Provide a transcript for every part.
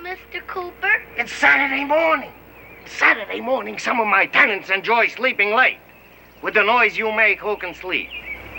Mr. Cooper. It's Saturday morning. Saturday morning, some of my tenants enjoy sleeping late. With the noise you make, who can sleep?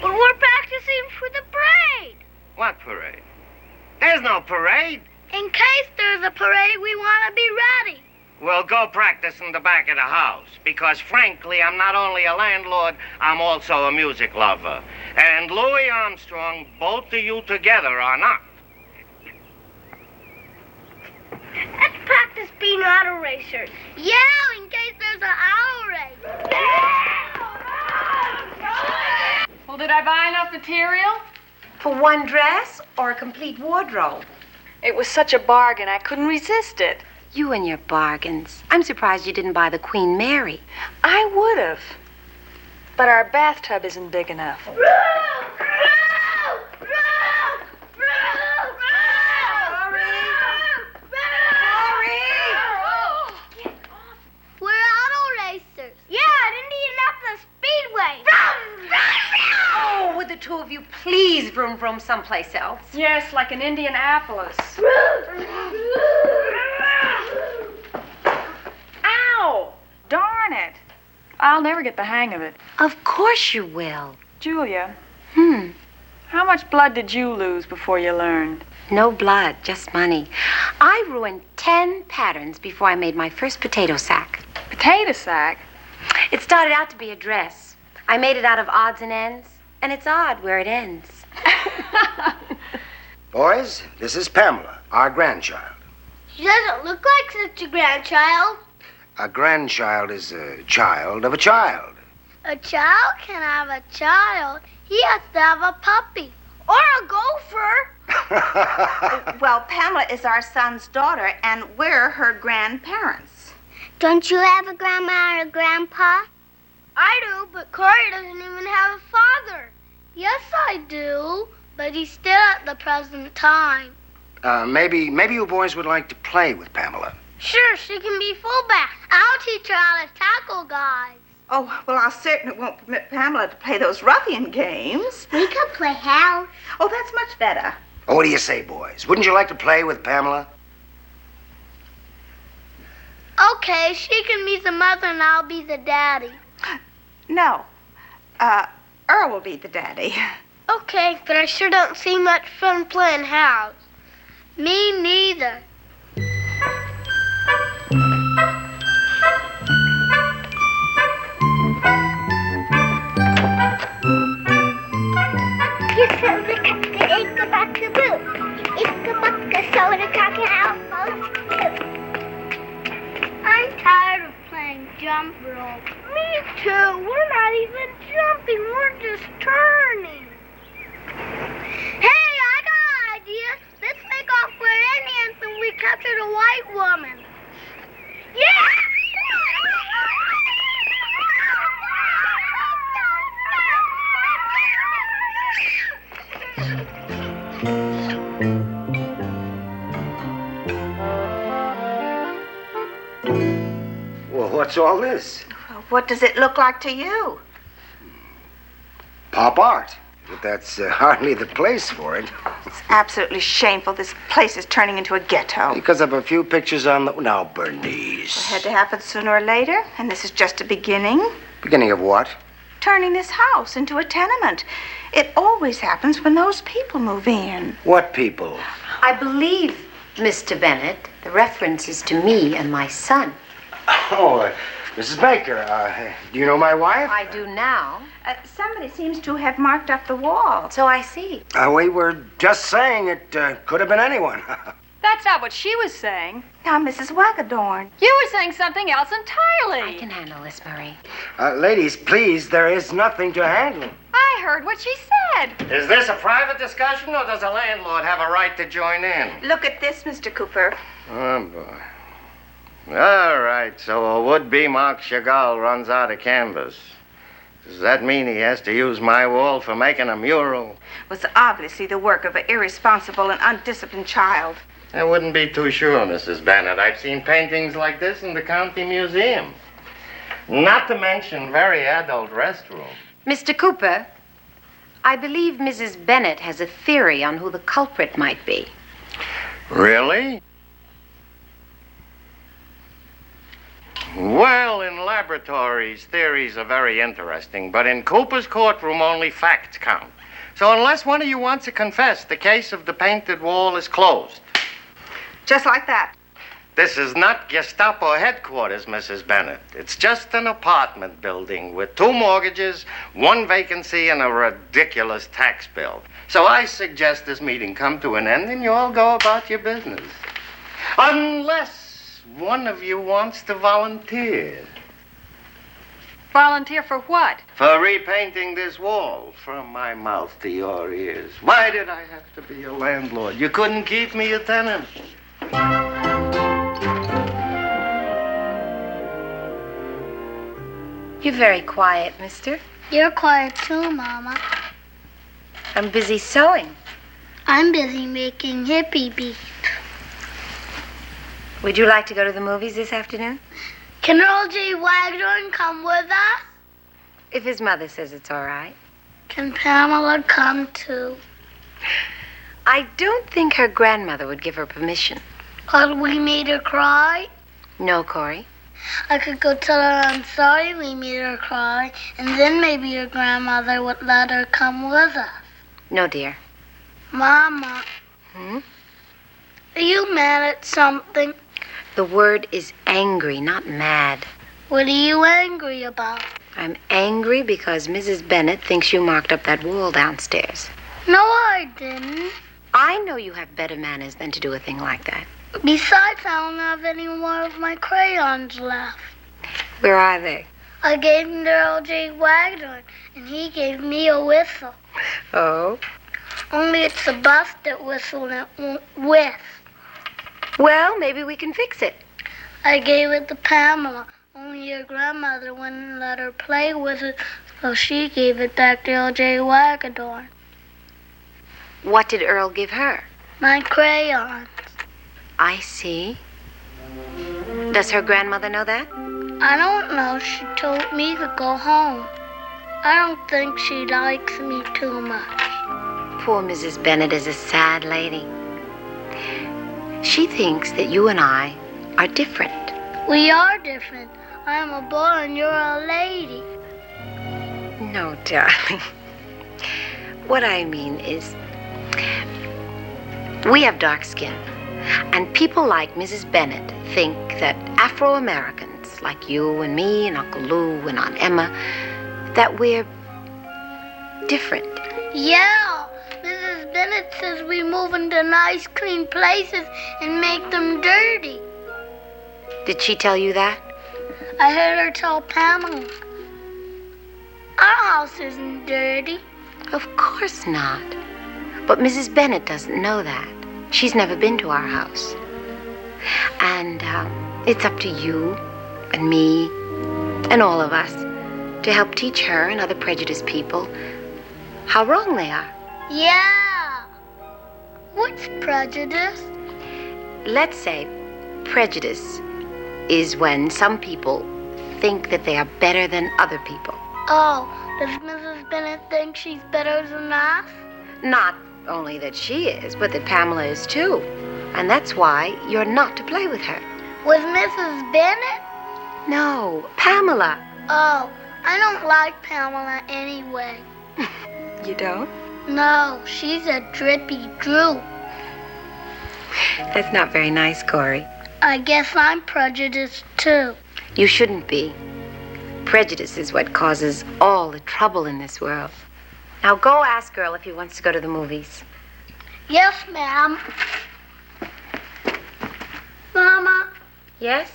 But we're practicing for the parade. What parade? There's no parade. In case there's a parade, we want to be ready. Well, go practice in the back of the house. Because, frankly, I'm not only a landlord, I'm also a music lover. And Louis Armstrong, both of you together are not. Let's practice being auto racers. Yeah, in case there's an auto race. Well, did I buy enough material? For one dress or a complete wardrobe? It was such a bargain, I couldn't resist it. You and your bargains. I'm surprised you didn't buy the Queen Mary. I would have. But our bathtub isn't big enough. We're auto racers. Yeah, at Indianapolis Speedway. Oh, would the two of you please vroom vroom someplace else? Yes, like in Indianapolis. Ow! Darn it. I'll never get the hang of it. Of course you will. Julia, how much blood did you lose before you learned? No blood, just money. I ruined 10 patterns before I made my first potato sack. Potato sack? It started out to be a dress. I made it out of odds and ends, and it's odd where it ends. Boys, this is Pamela, our grandchild. She doesn't look like such a grandchild. A grandchild is a child of a child. A child can have a child. He has to have a puppy or a gopher. Well, Pamela is our son's daughter, and we're her grandparents. Don't you have a grandma or a grandpa? I do, but Corey doesn't even have a father. Yes, I do, but he's still at the present time. Maybe you boys would like to play with Pamela. Sure, she can be fullback. I'll teach her how to tackle guys. Oh, well, I certainly won't permit Pamela to play those ruffian games. We could play house. Oh, that's much better. Oh, what do you say, boys? Wouldn't you like to play with Pamela? Okay, she can be the mother and I'll be the daddy. No. Earl will be the daddy. Okay, but I sure don't see much fun playing house. Me neither. I'm tired of playing jump rope. Me too. We're not even jumping. We're just turning. Hey, I got an idea. Let's make off we're Indians and we captured a white woman. Yeah! Well, what's all this? What does it look like to you? Pop art. But that's hardly the place for it. It's absolutely shameful. This place is turning into a ghetto. Because of a few pictures on the... Now, Bernice. It had to happen sooner or later, and this is just a beginning. Beginning of what? Turning this house into a tenement. It always happens when those people move in. What people? I believe, Mr. Bennett, the reference is to me and my son. Oh, Mrs. Baker, do you know my wife? I do now. Somebody seems to have marked up the wall. So I see. We were just saying it could have been anyone. That's not what she was saying. Now, Mrs. Waggedorn. You were saying something else entirely. I can handle this, Marie. Ladies, please, there is nothing to handle. I heard what she said. Is this a private discussion, or does a landlord have a right to join in? Look at this, Mr. Cooper. Oh, boy. All right, so a would-be Marc Chagall runs out of canvas. Does that mean he has to use my wall for making a mural? It was obviously the work of an irresponsible and undisciplined child. I wouldn't be too sure, Mrs. Bennett. I've seen paintings like this in the county museum. Not to mention very adult restrooms. Mr. Cooper, I believe Mrs. Bennett has a theory on who the culprit might be. Really? laboratories, theories are very interesting, but in Cooper's courtroom, only facts count. So unless one of you wants to confess, the case of the painted wall is closed. Just like that. This is not Gestapo headquarters, Mrs. Bennett. It's just an apartment building with 2 mortgages, 1 vacancy, and a ridiculous tax bill. So I suggest this meeting come to an end and you all go about your business. Unless one of you wants to volunteer. Volunteer for what? For repainting this wall from my mouth to your ears. Why did I have to be a landlord? You couldn't keep me a tenant. You're very quiet, mister. You're quiet too, Mama. I'm busy sewing. I'm busy making hippie beats. Would you like to go to the movies this afternoon? Can Earl J. Waggedorn come with us? If his mother says it's all right. Can Pamela come too? I don't think her grandmother would give her permission. Cause we made her cry? No, Corey. I could go tell her I'm sorry we made her cry, and then maybe her grandmother would let her come with us. No, dear. Mama. Are you mad at something? The word is angry, not mad. What are you angry about? I'm angry because Mrs. Bennett thinks you marked up that wall downstairs. No, I didn't. I know you have better manners than to do a thing like that. Besides, I don't have any more of my crayons left. Where are they? I gave them to Earl J. Waggedorn, and he gave me a whistle. Oh? Only it's a busted whistle and it won't whiff. Well, maybe we can fix it. I gave it to Pamela, only your grandmother wouldn't let her play with it, so she gave it back to Earl J. Waggedorn. What did Earl give her? My crayons. I see. Does her grandmother know that? I don't know. She told me to go home. I don't think she likes me too much. Poor Mrs. Bennett is a sad lady. She thinks that you and I are different. We are different. I'm a boy and you're a lady. No, darling. What I mean is, we have dark skin. And people like Mrs. Bennett think that Afro-Americans, like you and me and Uncle Lou and Aunt Emma, that we're different. Yeah, Mrs. Bennett says we move into nice, clean places and make them dirty. Did she tell you that? I heard her tell Pamela. Our house isn't dirty. Of course not. But Mrs. Bennett doesn't know that. She's never been to our house. And it's up to you and me and all of us to help teach her and other prejudiced people how wrong they are. Yeah. What's prejudice? Let's say prejudice is when some people think that they are better than other people. Oh, does Mrs. Bennett think she's better than us? Not only that she is, but that Pamela is too. And that's why you're not to play with her. With Mrs. Bennett? No, Pamela. Oh, I don't like Pamela anyway. You don't? No, she's a drippy droop. That's not very nice, Corey. I guess I'm prejudiced too. You shouldn't be. Prejudice is what causes all the trouble in this world. Now go ask Earl if he wants to go to the movies. Yes, ma'am. Mama, Yes?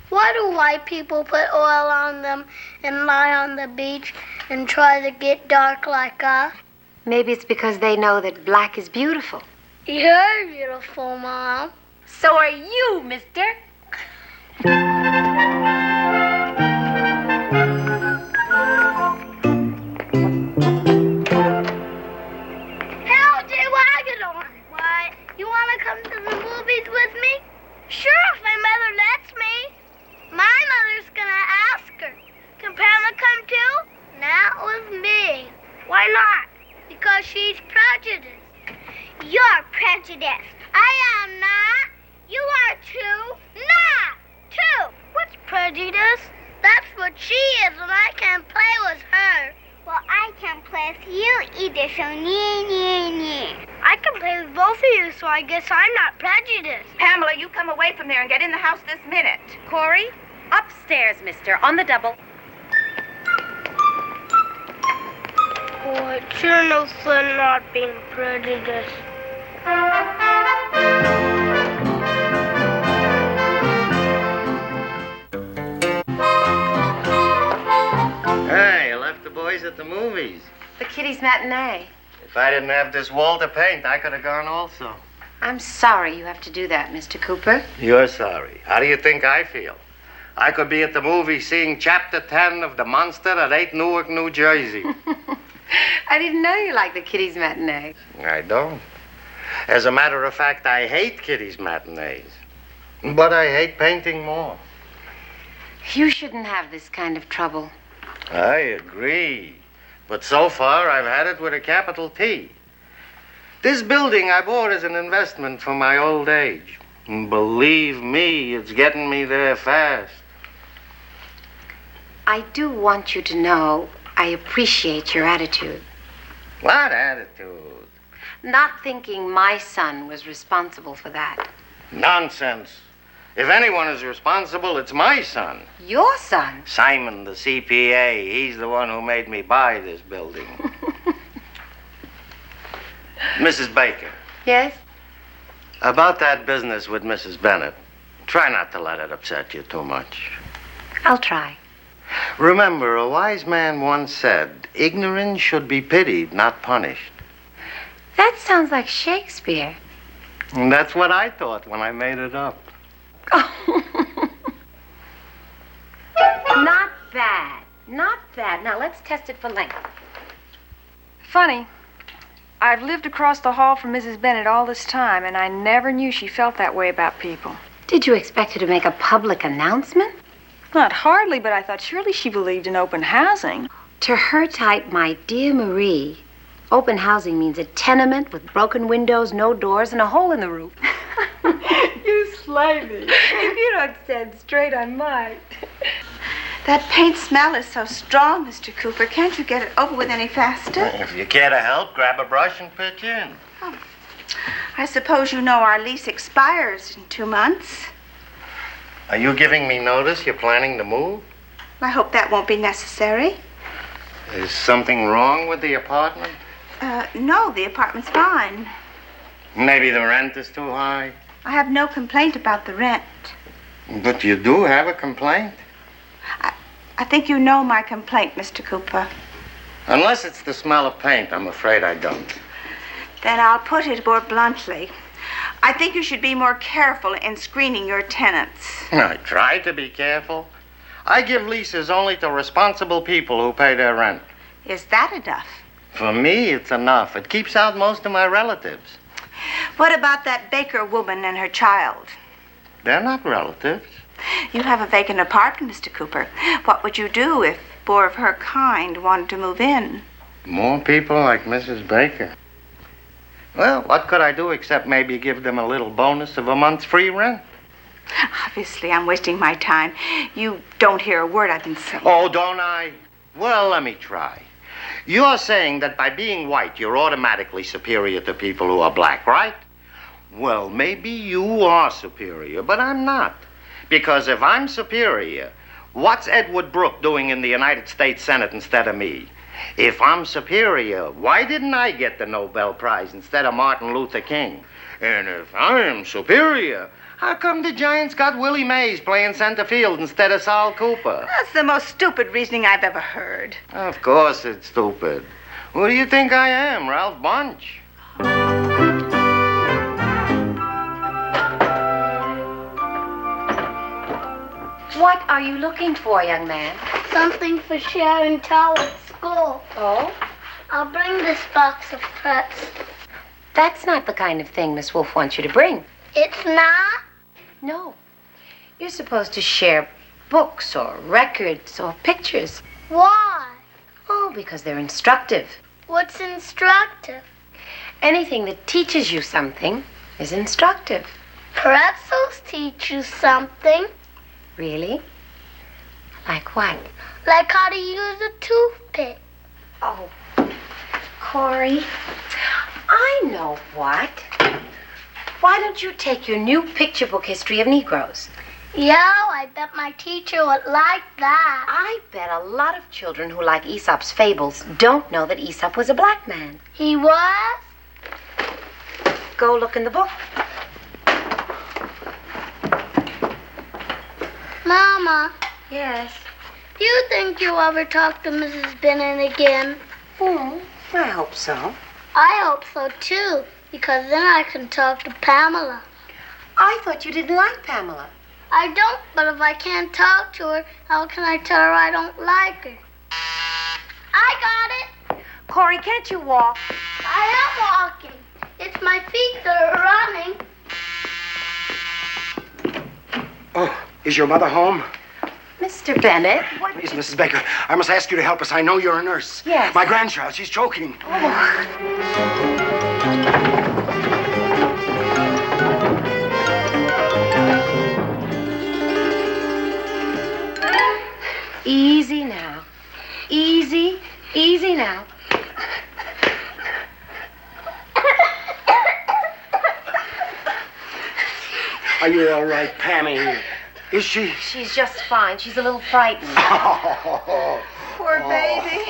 why do white people put oil on them and lie on the beach and try to get dark like us? Maybe it's because they know that black is beautiful. You're beautiful, Mom. So are you, mister. Harold J. Waggedorn. What? You want to come to the movies with me? Sure, if my mother lets me. My mother's gonna ask her. Can Pamela come too? Not with me. Why not? Because she's prejudiced. You're prejudiced. I am not. You are too. I guess I'm not prejudiced. Pamela, you come away from there and get in the house this minute. Corey, upstairs, mister, on the double. Oh, it's sure no fun not being prejudiced. Hey, you left the boys at the movies. The kiddies' matinee. If I didn't have this wall to paint, I could have gone also. I'm sorry you have to do that, Mr. Cooper. You're sorry. How do you think I feel? I could be at the movie seeing Chapter 10 of The Monster at 8 Newark, New Jersey. I didn't know you liked the kiddies' matinee. I don't. As a matter of fact, I hate kiddies' matinees. But I hate painting more. You shouldn't have this kind of trouble. I agree. But so far, I've had it with a capital T. This building I bought as an investment for my old age. And believe me, it's getting me there fast. I do want you to know I appreciate your attitude. What attitude? Not thinking my son was responsible for that. Nonsense. If anyone is responsible, it's my son. Your son? Simon, the CPA. He's the one who made me buy this building. Mrs. Baker. Yes? About that business with Mrs. Bennett, try not to let it upset you too much. I'll try. Remember, a wise man once said, ignorance should be pitied, not punished. That sounds like Shakespeare. And that's what I thought when I made it up. Not bad. Not bad. Now let's test it for length. Funny. I've lived across the hall from Mrs. Bennett all this time, and I never knew she felt that way about people. Did you expect her to make a public announcement? Not hardly, but I thought surely she believed in open housing. To her type, my dear Marie, open housing means a tenement with broken windows, no doors, and a hole in the roof. You slay me. If you don't stand straight, I might. That paint smell is so strong, Mr. Cooper. Can't you get it over with any faster? If you care to help, grab a brush and pitch in. Oh. I suppose you know our lease expires in 2 months. Are you giving me notice you're planning to move? I hope that won't be necessary. Is something wrong with the apartment? No, the apartment's fine. Maybe the rent is too high? I have no complaint about the rent. But you do have a complaint? I think you know my complaint, Mr. Cooper. Unless it's the smell of paint, I'm afraid I don't. Then I'll put it more bluntly. I think you should be more careful in screening your tenants. I try to be careful. I give leases only to responsible people who pay their rent. Is that enough? For me, it's enough. It keeps out most of my relatives. What about that Baker woman and her child? They're not relatives. You have a vacant apartment, Mr. Cooper. What would you do if more of her kind wanted to move in? More people like Mrs. Baker. Well, what could I do except maybe give them a little bonus of a month's free rent? Obviously, I'm wasting my time. You don't hear a word I've been saying. Oh, don't I? Well, let me try. You're saying that by being white, you're automatically superior to people who are black, right? Well, maybe you are superior, but I'm not. Because if I'm superior, what's Edward Brooke doing in the United States Senate instead of me? If I'm superior, why didn't I get the Nobel Prize instead of Martin Luther King? And if I am superior, how come the Giants got Willie Mays playing center field instead of Sal Cooper? That's the most stupid reasoning I've ever heard. Of course it's stupid. Who do you think I am, Ralph Bunch? What are you looking for, young man? Something for Sharon Towel at school. Oh? I'll bring this box of cuts. That's not the kind of thing Miss Wolf wants you to bring. It's not? No. You're supposed to share books or records or pictures. Why? Oh, because they're instructive. What's instructive? Anything that teaches you something is instructive. Pretzels teach you something. Really? Like what? Like how to use a toothpick. Oh, Corey, I know what. Why don't you take your new picture book history of Negroes? Yo, I bet my teacher would like that. I bet a lot of children who like Aesop's fables don't know that Aesop was a black man. He was? Go look in the book. Mama, Yes. do you think you'll ever talk to Mrs. Bennett again? I hope so. I hope so, too, because then I can talk to Pamela. I thought you didn't like Pamela. I don't, but if I can't talk to her, how can I tell her I don't like her? I got it. Corey, can't you walk? I am walking. It's my feet that are running. Oh, is your mother home? Mr. Bennett, what? Please, Mrs. Baker, I must ask you to help us. I know you're a nurse. Yes. My grandchild, she's choking. Easy now. Easy now. Are you all right, Pammy? Is she? She's just fine. She's a little frightened. Poor baby.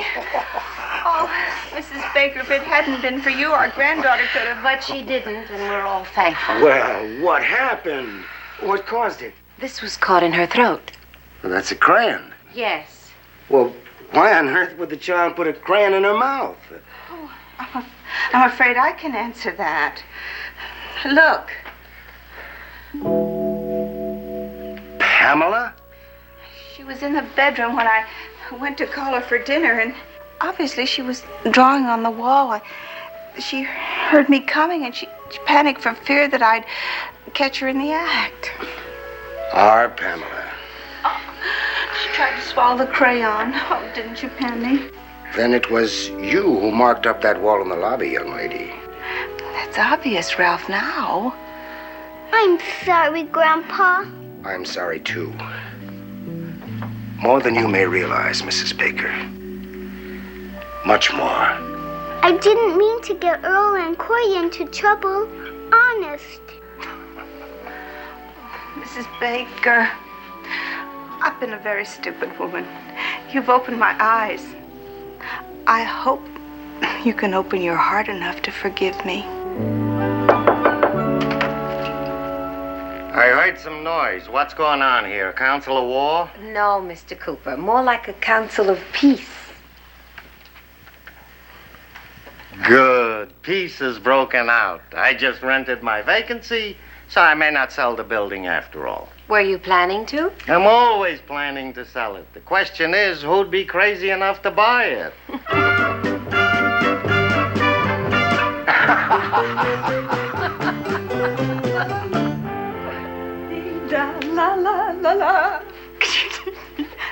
Oh, Mrs. Baker, if it hadn't been for you, our granddaughter could have. But she didn't, and we're all thankful. Well, what happened? What caused it? This was caught in her throat. Well, that's a crayon. Yes. Well, why on earth would the child put a crayon in her mouth? I'm afraid I can answer that. Look. Pamela? She was in the bedroom when I went to call her for dinner, and obviously she was drawing on the wall. She heard me coming, and she panicked for fear that I'd catch her in the act. Our Pamela. She tried to swallow the crayon. Oh, didn't you, Penny? Then it was you who marked up that wall in the lobby, young lady. That's obvious, Ralph, now. I'm sorry, Grandpa. I'm sorry, too. More than you may realize, Mrs. Baker. Much more. I didn't mean to get Earl and Corey into trouble. Honest. Mrs. Baker, I've been a very stupid woman. You've opened my eyes. I hope you can open your heart enough to forgive me. I heard some noise. What's going on here? A council of war? No, Mr. Cooper. More like a council of peace. Good. Peace is broken out. I just rented my vacancy, so I may not sell the building after all. Were you planning to? I'm always planning to sell it. The question is, who'd be crazy enough to buy it? La la la la.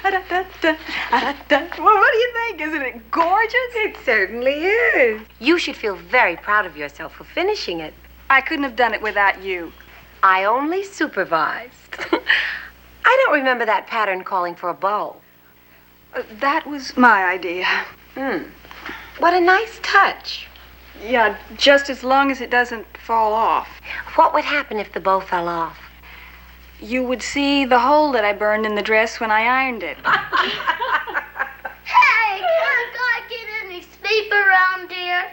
Well, what do you think? Isn't it gorgeous? It certainly is. You should feel very proud of yourself for finishing it. I couldn't have done it without you. I only supervised. I don't remember that pattern calling for a bow. That was my idea. What a nice touch. Yeah, just as long as it doesn't fall off. What would happen if the bow fell off? You would see the hole that I burned in the dress when I ironed it. Hey, can't I get any sleep around here?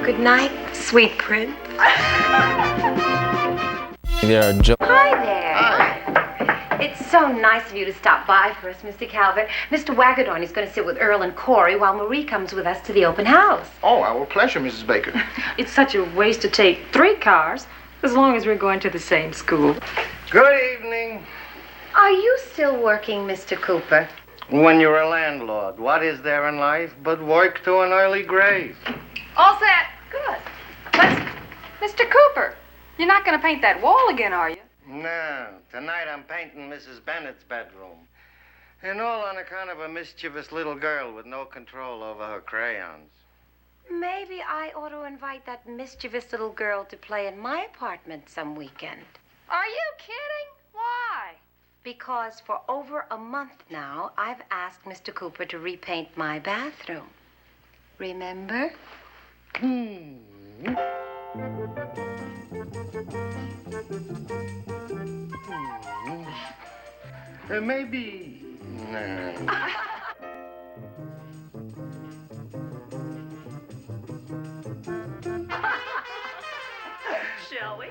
Good night, sweet prince. There are Hi there. Hi. It's so nice of you to stop by for us, Mr. Calvert. Mr. Waggedorn is going to sit with Earl and Corey while Marie comes with us to the open house. Oh, our pleasure, Mrs. Baker. It's such a waste to take 3 cars, as long as we're going to the same school. Good evening. Are you still working, Mr. Cooper? When you're a landlord, what is there in life but work to an early grave? All set. Good. Mr. Cooper, you're not going to paint that wall again, are you? No. Tonight I'm painting Mrs. Bennett's bedroom. And all on account of a mischievous little girl with no control over her crayons. Maybe I ought to invite that mischievous little girl to play in my apartment some weekend. Are you kidding? Why? Because for over a month now, I've asked Mr. Cooper to repaint my bathroom. Remember? Maybe. Shall we?